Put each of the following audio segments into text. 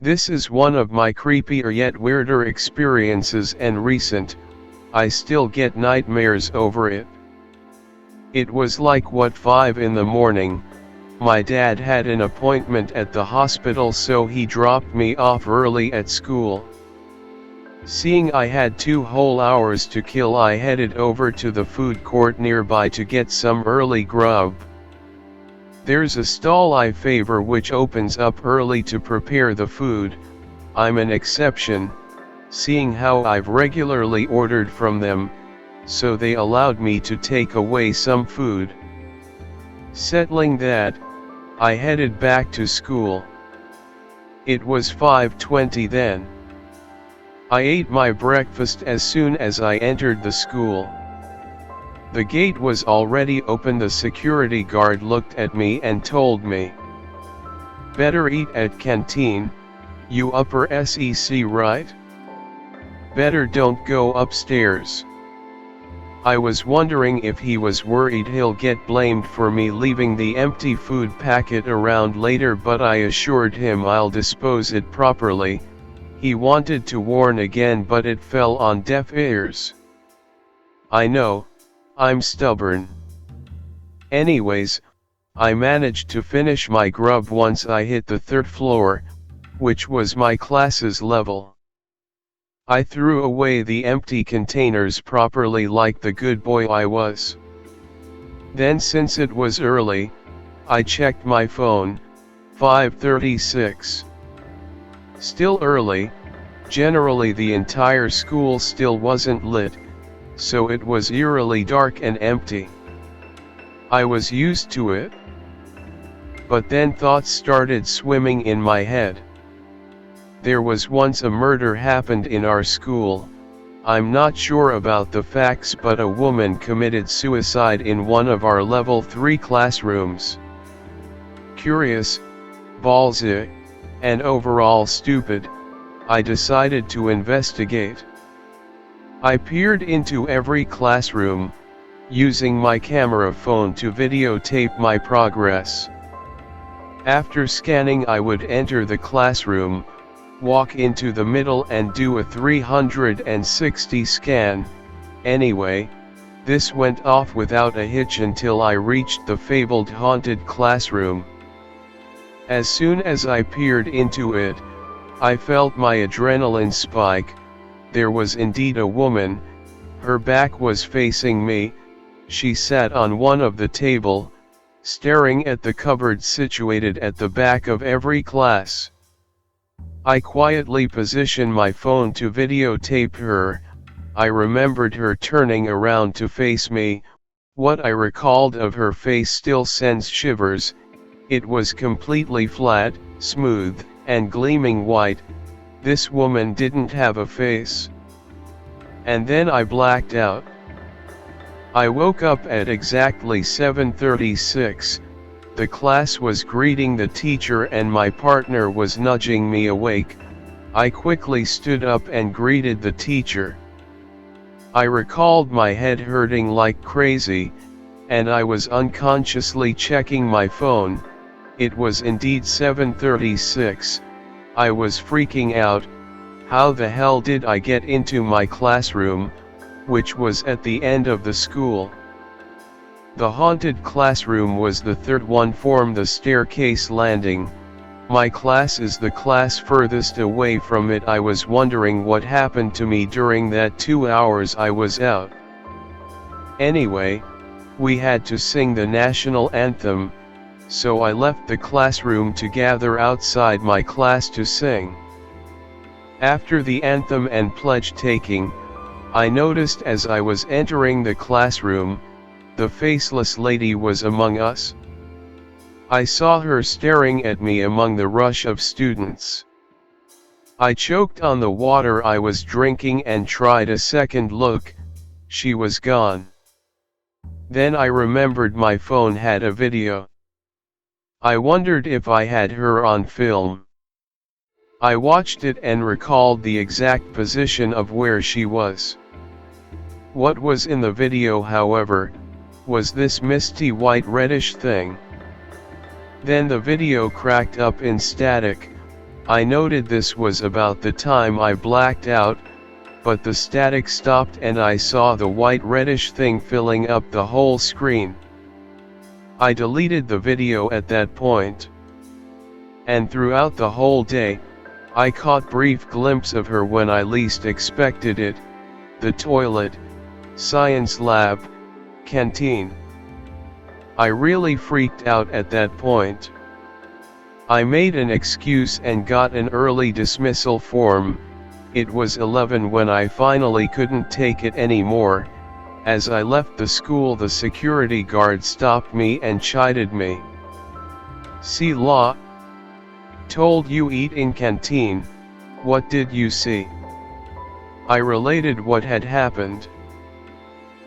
This is one of my creepier yet weirder experiences, and recent, I still get nightmares over it. It was like 5 in the morning, my dad had an appointment at the hospital, so he dropped me off early at school. Seeing I had 2 whole hours to kill, I headed over to the food court nearby to get some early grub. There's a stall I favor which opens up early to prepare the food. I'm an exception, seeing how I've regularly ordered from them, so they allowed me to take away some food. Settling that, I headed back to school. It was 5:20 then. I ate my breakfast as soon as I entered the school. The gate was already open. The security guard looked at me and told me, "Better eat at canteen, you upper SEC, right? Better don't go upstairs." I was wondering if he was worried he'll get blamed for me leaving the empty food packet around later, but I assured him I'll dispose it properly. He wanted to warn again, but it fell on deaf ears. I know, I'm stubborn. Anyways, I managed to finish my grub once I hit the 3rd floor, which was my class's level. I threw away the empty containers properly like the good boy I was. Then, since it was early, I checked my phone. 5:36. Still early. Generally the entire school still wasn't lit, so it was eerily dark and empty. I was used to it. But then thoughts started swimming in my head. There was once a murder happened in our school. I'm not sure about the facts, but a woman committed suicide in one of our level 3 classrooms. Curious, ballsy, and overall stupid, I decided to investigate. I peered into every classroom, using my camera phone to videotape my progress. After scanning, I would enter the classroom, walk into the middle and do a 360 scan. Anyway, this went off without a hitch until I reached the fabled haunted classroom. As soon as I peered into it, I felt my adrenaline spike. There was indeed a woman. Her back was facing me. She sat on one of the table, staring at the cupboard situated at the back of every class. I quietly positioned my phone to videotape her. I remembered her turning around to face me. What I recalled of her face still sends shivers. It was completely flat, smooth, and gleaming white. This woman didn't have a face. And then I blacked out. I woke up at exactly 7:36. The class was greeting the teacher and my partner was nudging me awake. I quickly stood up and greeted the teacher. I recalled my head hurting like crazy, and I was unconsciously checking my phone. It was indeed 7:36. I was freaking out. How the hell did I get into my classroom, which was at the end of the school? The haunted classroom was the 3rd one from the staircase landing. My class is the class furthest away from it. I was wondering what happened to me during that 2 hours I was out. Anyway, we had to sing the national anthem, so I left the classroom to gather outside my class to sing. After the anthem and pledge taking, I noticed as I was entering the classroom, the faceless lady was among us. I saw her staring at me among the rush of students. I choked on the water I was drinking and tried a second look. She was gone. Then I remembered my phone had a video. I wondered if I had her on film. I watched it and recalled the exact position of where she was. What was in the video, however, was this misty white reddish thing. Then the video cracked up in static. I noted this was about the time I blacked out, but the static stopped and I saw the white reddish thing filling up the whole screen. I deleted the video at that point. And throughout the whole day, I caught brief glimpses of her when I least expected it: the toilet, science lab, canteen. I really freaked out at that point. I made an excuse and got an early dismissal form. It was 11 when I finally couldn't take it anymore. As I left the school, the security guard stopped me and chided me. "See law? Told you eat in canteen, what did you see?" I related what had happened.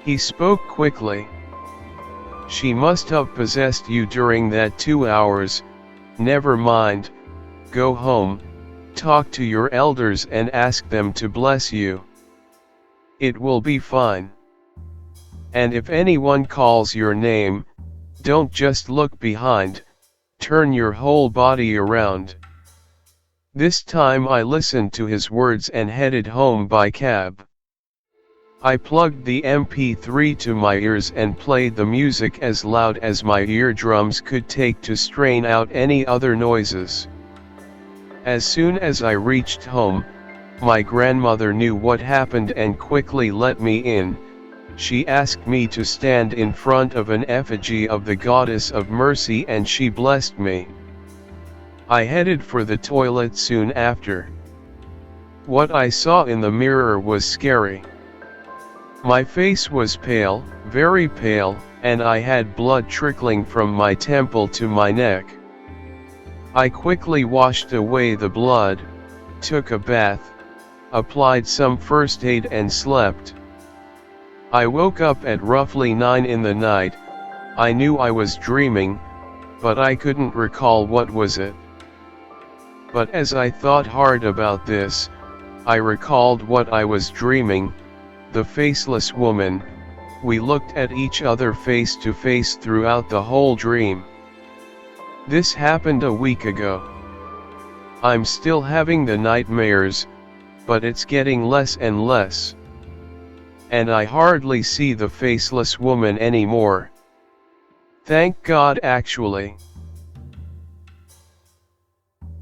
He spoke quickly. "She must have possessed you during that 2 hours, never mind, go home, talk to your elders and ask them to bless you. It will be fine. And if anyone calls your name, don't just look behind, turn your whole body around." This time I listened to his words and headed home by cab. I plugged the MP3 to my ears and played the music as loud as my eardrums could take to strain out any other noises. As soon as I reached home, my grandmother knew what happened and quickly let me in. She asked me to stand in front of an effigy of the goddess of mercy and she blessed me. I headed for the toilet soon after. What I saw in the mirror was scary. My face was pale, very pale, and I had blood trickling from my temple to my neck. I quickly washed away the blood, took a bath, applied some first aid and slept. I woke up at roughly 9 in the night. I knew I was dreaming, but I couldn't recall what was it. But as I thought hard about this, I recalled what I was dreaming: the faceless woman. We looked at each other face to face throughout the whole dream. This happened a week ago. I'm still having the nightmares, but it's getting less and less. And I hardly see the faceless woman anymore. Thank God, actually.